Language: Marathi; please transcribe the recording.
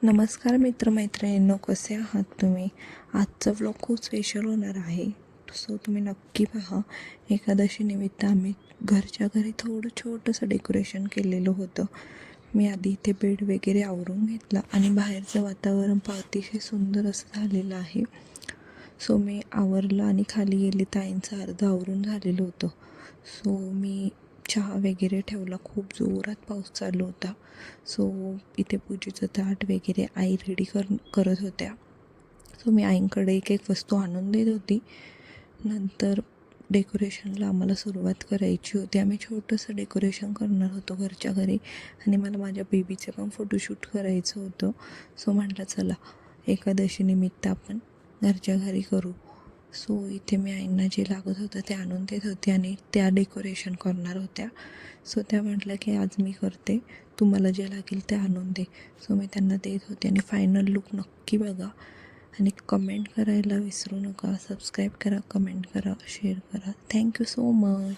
नमस्कार मित्रमैत्रिणींनो, कसे आहात तुम्ही? आजचा व्लॉग खूप स्पेशल होणार आहे. सो तुम्ही नक्की पहा. एकादशी निमित्त आम्ही घरच्या घरी थोडं छोटंसं डेकोरेशन केलेलं होतं. मी आधी इथे बेड वगैरे आवरून घेतला आणि बाहेरचं वातावरण अतिशय सुंदर असं झालेलं आहे. सो मी आवरलं आणि खाली गेले. ताईंचं अर्धं आवरून झालेलं होतं. सो मी चहा वगैरे ठेवला. खूप जोरात पाऊस चालू होता. सो इथे पूजेचं ताट वगैरे आई रेडी करत होत्या. सो मी आईंकडे एक एक वस्तू आणून देत होती. नंतर डेकोरेशनला आम्हाला सुरुवात करायची होती. आम्ही छोटंसं डेकोरेशन करणार होतो घरच्या घरी आणि मला माझ्या बेबीचं पण फोटोशूट करायचं होतं. सो म्हटलं चला एकादशी निमित्त आपण घरच्या घरी करू. सो इथे मी आईंना जे लागत होतं ते आणून देत होते आणि त्या डेकोरेशन करणार होत्या. सो त्या म्हटलं की आज मी करते, तुम्हाला जे लागेल ते आणून दे. सो मी त्यांना देत होते आणि फायनल लुक नक्की बघा आणि कमेंट करायला विसरू नका. सबस्क्राईब करा, कमेंट करा, शेअर करा. Thank you so much.